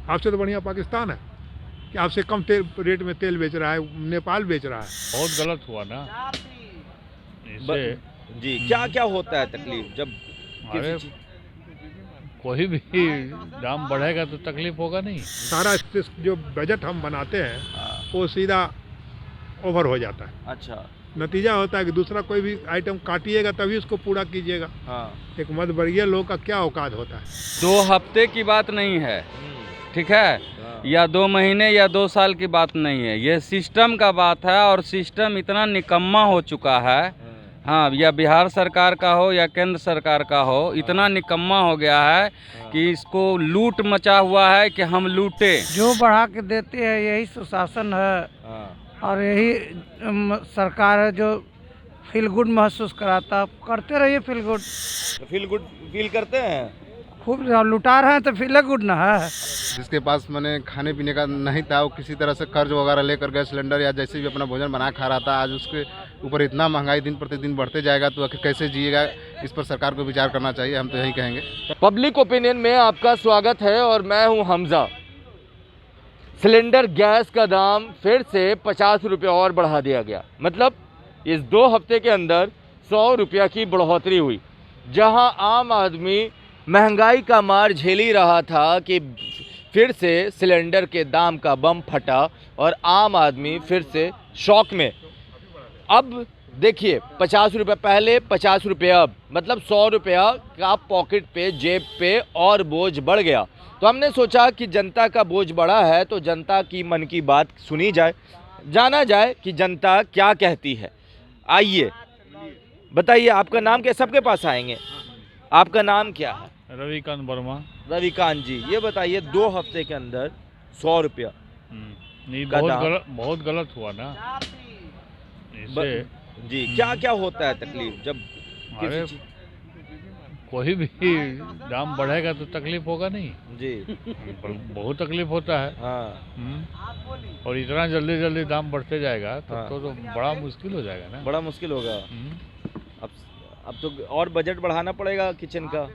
आपसे तो बढ़िया पाकिस्तान है कि आपसे कम तेल रेट में तेल बेच रहा है, नेपाल बेच रहा है। बहुत गलत हुआ ना इससे। जी, क्या क्या होता है तकलीफ जब अरे किसी चीज कोई भी दाम बढ़ेगा तो तकलीफ होगा नहीं। सारा जो बजट हम बनाते हैं वो सीधा ओवर हो जाता है। अच्छा। नतीजा होता है कि दूसरा कोई भी आइटम काटिएगा तभी उसको पूरा कीजिएगा। हाँ। एक मध्यवर्गीय लोग का क्या औकात होता है। 2 हफ्ते की बात नहीं है, ठीक है, या 2 महीने या 2 साल की बात नहीं है, ये सिस्टम का बात है। और सिस्टम इतना निकम्मा हो चुका है, हाँ, या बिहार सरकार का हो या केंद्र सरकार का हो, इतना निकम्मा हो गया है कि इसको लूट मचा हुआ है कि हम लूटे। जो बढ़ा के देते हैं यही सुशासन है और यही सरकार है जो फील गुड महसूस कराता। करते रहिए feel good. Feel good feel करते हैं। खूब लुटा रहे हैं तो फील गुड ना है। जिसके पास मैंने खाने पीने का नहीं था, वो किसी तरह से कर्ज वगैरह लेकर गैस सिलेंडर या जैसे भी अपना भोजन बना खा रहा था, आज उसके ऊपर इतना महंगाई दिन प्रतिदिन बढ़ते जाएगा तो आखिर कैसे जिएगा। इस पर सरकार को विचार करना चाहिए, हम तो यही कहेंगे। पब्लिक ओपिनियन में आपका स्वागत है और मैं हूं हमजा। सिलेंडर गैस का दाम फिर से 50 रुपये और बढ़ा दिया गया। मतलब इस 2 हफ्ते के अंदर 100 रुपया की बढ़ोतरी हुई। जहां आम आदमी महंगाई का मार झेल ही रहा था कि फिर से सिलेंडर के दाम का बम फटा और आम आदमी फिर से शौक में। अब देखिए, 50 रुपये पहले, 50 रुपये अब, मतलब 100 रुपया का पॉकेट पे, जेब पे और बोझ बढ़ गया। तो हमने सोचा कि जनता का बोझ बढ़ा है तो जनता की मन की बात सुनी जाए, जाना जाए कि जनता क्या कहती है। आइए बताइए, आपका नाम क्या? सबके पास आएंगे। आपका नाम क्या है? रविकांत वर्मा। रविकांत जी, ये बताइए 2 हफ्ते के अंदर 100 रुपया नहीं, का दाम। बहुत गलत हुआ ना इससे। जी, क्या क्या होता है तकलीफ जब अरे किसी चीज कोई भी दाम बढ़ेगा तो तकलीफ होगा नहीं। जी। बहुत तकलीफ होता है। हाँ। और इतना जल्दी जल्दी दाम बढ़ते जाएगा हाँ। तो बड़ा मुश्किल हो जाएगा ना। बड़ा मुश्किल होगा। अब तो और बजट बढ़ाना पड़ेगा किचन का।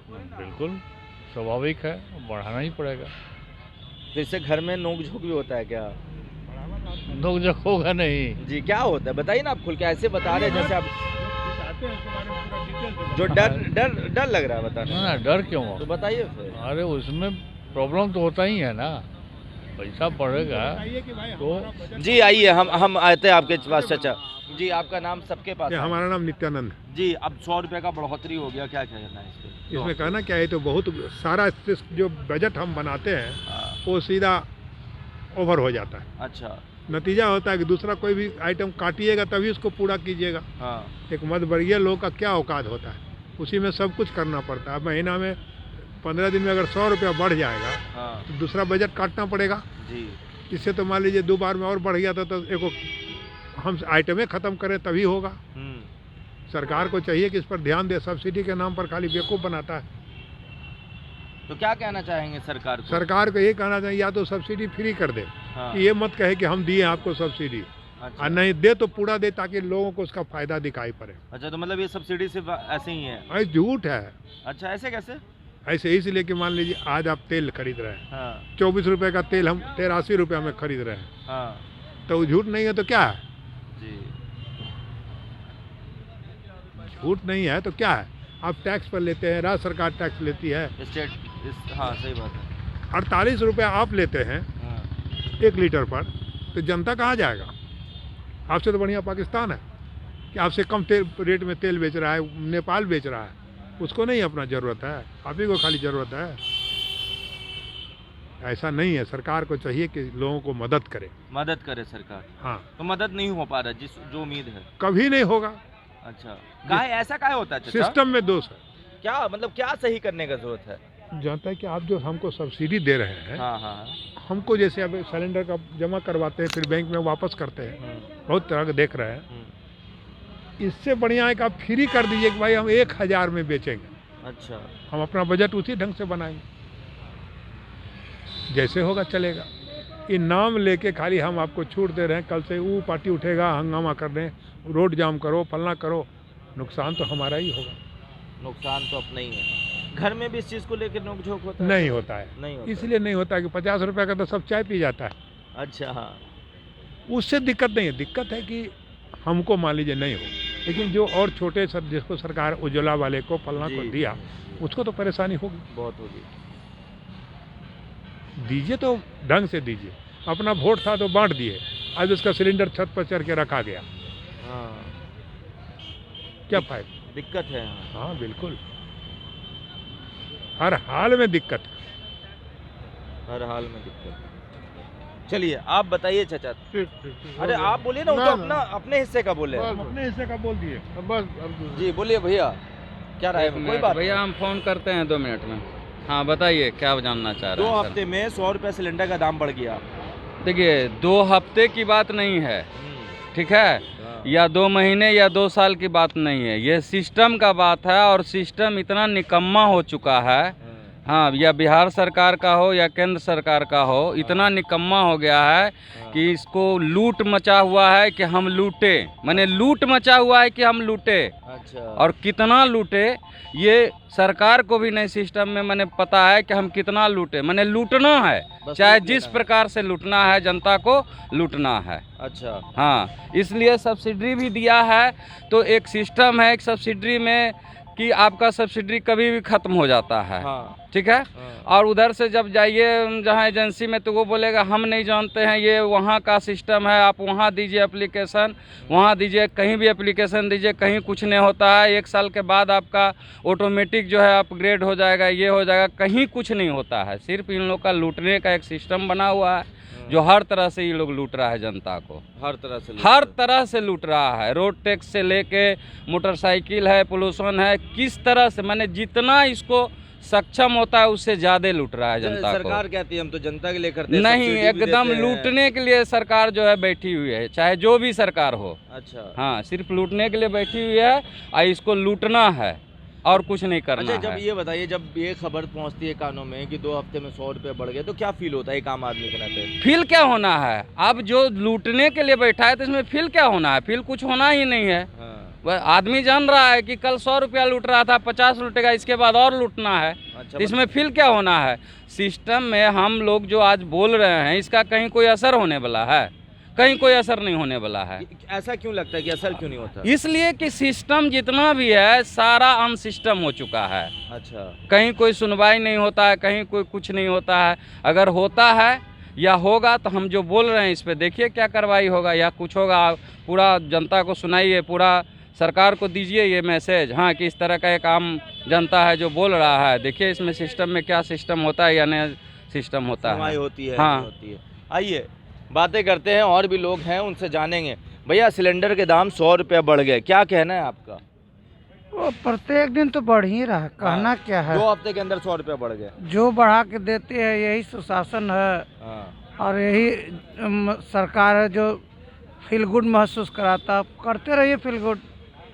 बिल्कुल स्वाभाविक है, बढ़ाना ही पड़ेगा। तो इससे घर में नोक झोंक भी होता है क्या? नोक झोंक होगा नहीं जी, क्या होता है बताइए ना। आप खुल के ऐसे बता रहे हैं जैसे आप जो डर लग रहा है बताने। ना, डर क्यों हो? तो बताइए फिर। अरे उसमें प्रॉब्लम तो होता ही है ना, पैसा बढ़ेगा तो। जी आइए, हम आते हैं आपके पास। चाचा जी, आपका नाम सबके पास है। हमारा नाम नित्यानंद है। जी, अब 100 रुपये का बढ़ोतरी हो गया, क्या कहना है इस पे? इसमें कहना क्या है, तो बहुत सारा जो बजट हम बनाते हैं वो सीधा ओवर हो जाता है। अच्छा। नतीजा होता है कि दूसरा कोई भी आइटम काटिएगा तभी उसको पूरा कीजिएगा। हाँ। एक मध्यवर्गीय लोग का क्या औकात होता है, उसी में सब कुछ करना पड़ता है। महीना में 15 दिन में अगर 100 रुपया बढ़ जाएगा हाँ। तो दूसरा बजट काटना पड़ेगा। जी। इससे तो मान लीजिए 2 बार में और बढ़ गया था तो एक हम आइटमें ख़त्म करें तभी होगा। सरकार को चाहिए कि इस पर ध्यान दे। सब्सिडी के नाम पर खाली बेवकूफ़ बनाता है। तो क्या कहना चाहेंगे सरकार को? सरकार को ये कहना चाहिए, या तो सब्सिडी फ्री कर दे। हाँ। कि ये मत कहे कि हम दिए आपको सब्सिडी। अच्छा। और नहीं दे तो पूरा दे ताकि लोगों को उसका फायदा दिखाई पड़े। अच्छा, तो मतलब ये सब्सिडी सिर्फ ऐसे ही है? ऐसे झूठ है। अच्छा, ऐसे कैसे? ऐसे इसलिए कि मान लीजिए आज आप तेल खरीद रहे हैं, हाँ। 24 रुपये का तेल हम 83 रुपये में खरीद रहे हैं, हाँ। तो वो झूठ नहीं है तो क्या है? जी। झूठ नहीं है तो क्या है? आप टैक्स पर लेते हैं, राज्य सरकार टैक्स लेती है। हाँ, सही बात है। 48 रुपये आप लेते हैं हाँ। 1 लीटर पर, तो जनता कहाँ जाएगा? आपसे तो बढ़िया पाकिस्तान है कि आपसे कम रेट में तेल बेच रहा है, नेपाल बेच रहा है। उसको नहीं अपना ज़रूरत है, आप ही को खाली ज़रूरत है। ऐसा नहीं है। सरकार को चाहिए कि लोगों को मदद करे सरकार। हाँ। तो मदद नहीं हो पा रहा जो उम्मीद है। कभी नहीं होगा। अच्छा, काहे ऐसा काहे होता है चाचा? सिस्टम में दोष है। क्या मतलब, क्या सही करने का जरूरत है? जानता है कि आप जो हमको सब्सिडी दे रहे हैं, हाँ हाँ, हमको जैसे अब सिलेंडर का जमा करवाते हैं फिर बैंक में वापस करते हैं, बहुत तरह के देख रहे हैं। इससे बढ़िया है कि आप फ्री कर दीजिए कि भाई हम 1000 में बेचेंगे। अच्छा। हम अपना बजट उसी ढंग से बनाएंगे, जैसे होगा चलेगा। ये नाम लेके खाली हम आपको छूट दे रहे हैं, कल से वो पार्टी उठेगा, हंगामा कर दें, रोड जाम करो, फलना करो, नुकसान तो हमारा ही होगा। नुकसान तो अपना ही है। घर में भी इस चीज़ को लेकर नोकझोंक होता है? नहीं होता है। नहीं होता। इसलिए नहीं होता कि 50 रुपये का तो सब चाय पी जाता है, अच्छा, हाँ। उससे दिक्कत नहीं है। दिक्कत है कि हमको मान लीजिए नहीं हो, लेकिन जो और छोटे सब जिसको सरकार उज्ज्वला वाले को फलना को जी, दिया, उसको तो परेशानी होगी। बहुत होगी। दीजिए तो ढंग से दीजिए। अपना वोट था तो बांट दिए, आज उसका सिलेंडर छत पर चढ़ के रखा गया, हाँ, क्या फायदा। दिक्कत है। हाँ, हाँ बिल्कुल, हर हाल में दिक्कत है। हर हाल में दिक्कत। चलिए आप बताइए चाचा। अरे आप बोलिए ना, वो तो अपना अपने हिस्से का बोले। अपने हिस्से का बोल दिए बस। जी बोलिए भैया, क्या राय है? कोई बात भैया हम फोन करते हैं 2 मिनट में। हाँ बताइए, क्या जानना चाह रहे 2 हैं सर? हफ्ते में 100 रुपये सिलेंडर का दाम बढ़ गया। देखिए 2 हफ्ते की बात नहीं है, ठीक है, या 2 महीने या 2 साल की बात नहीं है, ये सिस्टम का बात है। और सिस्टम इतना निकम्मा हो चुका है, हाँ, या बिहार सरकार का हो या केंद्र सरकार का हो, इतना निकम्मा हो गया है कि इसको लूट मचा हुआ है कि हम लूटे, माने लूट मचा हुआ है कि हम लूटे। अच्छा। और कितना लूटे ये सरकार को भी नए सिस्टम में मैंने पता है कि हम कितना लूटे, मैंने लूटना है, बस चाहे लूट जिस लेना है। प्रकार से लूटना है, जनता को लूटना है। अच्छा, हाँ, इसलिए सब्सिडी भी दिया है। तो एक सिस्टम है एक सब्सिडी में कि आपका सब्सिडी कभी भी ख़त्म हो जाता है, हाँ, ठीक है। हाँ। और उधर से जब जाइए जहाँ एजेंसी में, तो वो बोलेगा हम नहीं जानते हैं, ये वहाँ का सिस्टम है, आप वहाँ दीजिए एप्लीकेशन, वहाँ दीजिए, कहीं भी एप्लीकेशन दीजिए, कहीं कुछ नहीं होता है। 1 साल के बाद आपका ऑटोमेटिक जो है अपग्रेड हो जाएगा, ये हो जाएगा, कहीं कुछ नहीं होता है। सिर्फ इन लोग का लूटने का एक सिस्टम बना हुआ है, जो हर तरह से ये लोग लूट रहा है जनता को, हर तरह से हर तरह से लूट रहा है। रोड टैक्स से लेके मोटरसाइकिल है, पोल्यूशन है, किस तरह से, मैंने जितना इसको सक्षम होता है उससे ज़्यादा लूट रहा है जनता को। सरकार कहती है हम तो जनता के लिए करते हैं, नहीं, सब्सिडी भी एकदम देते हैं। लूटने के लिए सरकार जो है बैठी हुई है, चाहे जो भी सरकार हो। अच्छा। हाँ, सिर्फ लूटने के लिए बैठी हुई है और इसको लूटना है और कुछ नहीं करना अच्छा, जब है। ये बताइए, जब ये खबर पहुंचती है कानों में कि 2 हफ्ते में 100 रुपये बढ़ गए, तो क्या फील होता है एक आम आदमी के नाते? फील क्या होना है? अब जो लूटने के लिए बैठा है तो इसमें फील क्या होना है? फील कुछ होना ही नहीं है। हाँ। वह आदमी जान रहा है कि कल 100 रुपया लूट रहा था, 50 लूटेगा, इसके बाद और लूटना है। अच्छा, तो इसमें फील क्या होना है? सिस्टम में हम लोग जो आज बोल रहे हैं, इसका कहीं कोई असर होने वाला है? कहीं कोई असर नहीं होने वाला है। ऐसा क्यों लगता है कि असर क्यों नहीं होता? इसलिए कि सिस्टम जितना भी है सारा अनसिस्टम हो चुका है। अच्छा। कहीं कोई सुनवाई नहीं होता है, कहीं कोई कुछ नहीं होता है। अगर होता है या होगा तो हम जो बोल रहे हैं इस पे देखिए क्या कार्रवाई होगा या कुछ होगा। पूरा जनता को सुनाइए, पूरा सरकार को दीजिए ये मैसेज, हाँ, कि इस तरह का एक आम जनता है जो बोल रहा है, देखिए इसमें सिस्टम में क्या सिस्टम होता है या नया सिस्टम होता सुनवाई है। होती है, हाँ। नहीं होती है। आइए बातें करते हैं, और भी लोग हैं उनसे जानेंगे। भैया सिलेंडर के दाम 100 रुपये बढ़ गए, क्या कहना है आपका? वो प्रत्येक दिन तो बढ़ ही रहा है, कहना क्या है। 2 हफ्ते के अंदर 100 रुपये बढ़ गए। जो बढ़ा के देते हैं यही सुशासन है, हाँ। और यही सरकार है जो फील गुड महसूस कराता। करते रहिए फील गुड,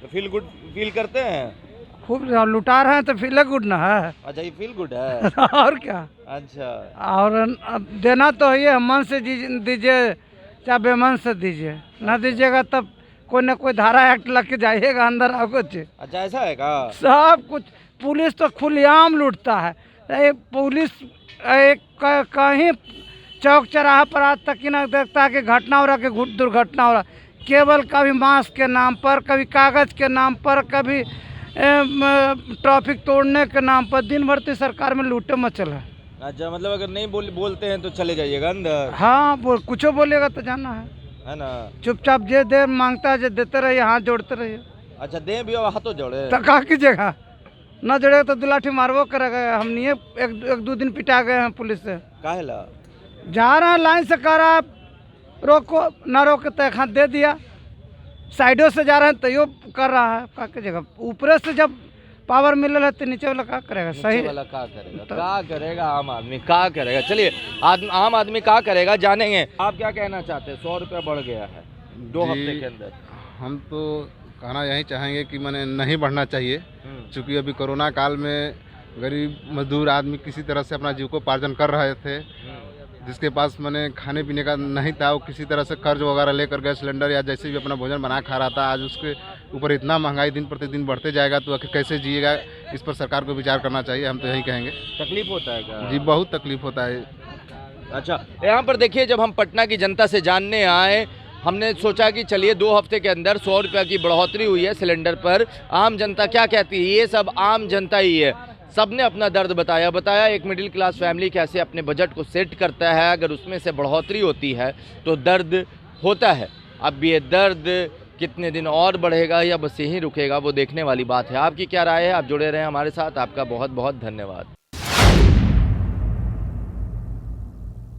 तो फील गुड फील करते हैं। खूब लुटा रहे हैं तो फील गुड ना है। अच्छा, ये फील गुड है। और क्या। अच्छा। और देना तो है, मन से दीजिए चाहे बेमन से दीजिए, ना दीजिएगा तब कोई ना कोई धारा एक्ट लग के जाइएगा अंदर। और कुछ अच्छा, ऐसा है का? सब कुछ। पुलिस तो खुलेआम लूटता है। पुलिस कहीं चौक चौराहा पर आज तक ही ना देखता है कि घटना हो रहा, कि दुर्घटना हो रहा। केवल कभी मास्क के नाम पर, कभी कागज़ के नाम पर, कभी ट्रैफिक तोड़ने के नाम पर दिन भर तो सरकार में लूटे मचल है। अच्छा, मतलब अगर नहीं बोलते हैं तो चले जाइएगा अंदर। हाँ, कुछ बोलेगा तो जाना है ना। चुपचाप जे दे मांगता है, जे देते रहिए, हाथ जोड़ते रहिए। अच्छा, दे भी और हाथों जोड़े तो क्या कीजिएगा? ना जोड़ेगा तो दुलाठी मारवो करेगा। हम नहीं एक 2 दिन पिटा गए हैं पुलिस से। काहेला? जा रहे हैं लाइन से, कह रहा है रोको, ना रोके तो एक हाथ दे दिया। साइडों से जा रहे हैं तो यो कर रहा है। क्या कीजिएगा? ऊपर से जब पावर मिल रहा है तो नीचे वाला क्या करेगा? सही वाला क्या करेगा? क्या करेगा आम आदमी? क्या करेगा? चलिए आम आदमी क्या करेगा जानेंगे। आप क्या कहना चाहते हैं? 100 रुपया बढ़ गया है 2 हफ्ते के अंदर। हम तो कहना यही चाहेंगे कि मैंने नहीं बढ़ना चाहिए, क्योंकि अभी कोरोना काल में गरीब मजदूर आदमी किसी तरह से अपना जीविकोपार्जन कर रहे थे, जिसके पास मैंने खाने पीने का नहीं था, वो किसी तरह से कर्ज वगैरह लेकर गैस सिलेंडर या जैसे भी अपना भोजन बना खा रहा था, आज उसके ऊपर इतना महंगाई दिन प्रतिदिन बढ़ते जाएगा तो आखिर कैसे जिएगा। इस पर सरकार को विचार करना चाहिए, हम तो यही कहेंगे। तकलीफ होता है क्या? जी बहुत तकलीफ होता है। अच्छा, यहाँ पर देखिए, जब हम पटना की जनता से जानने आए, हमने सोचा कि चलिए 2 हफ्ते के अंदर 100 रुपये की बढ़ोतरी हुई है सिलेंडर पर, आम जनता क्या कहती है। ये सब आम जनता ही है, सब ने अपना दर्द बताया एक मिडिल क्लास फैमिली कैसे अपने बजट को सेट करता है। अगर उसमें से बढ़ोतरी होती है तो दर्द होता है। अब ये दर्द कितने दिन और बढ़ेगा या बस यहीं रुकेगा, वो देखने वाली बात है। आपकी क्या राय है? आप जुड़े रहें हमारे साथ। आपका बहुत बहुत धन्यवाद।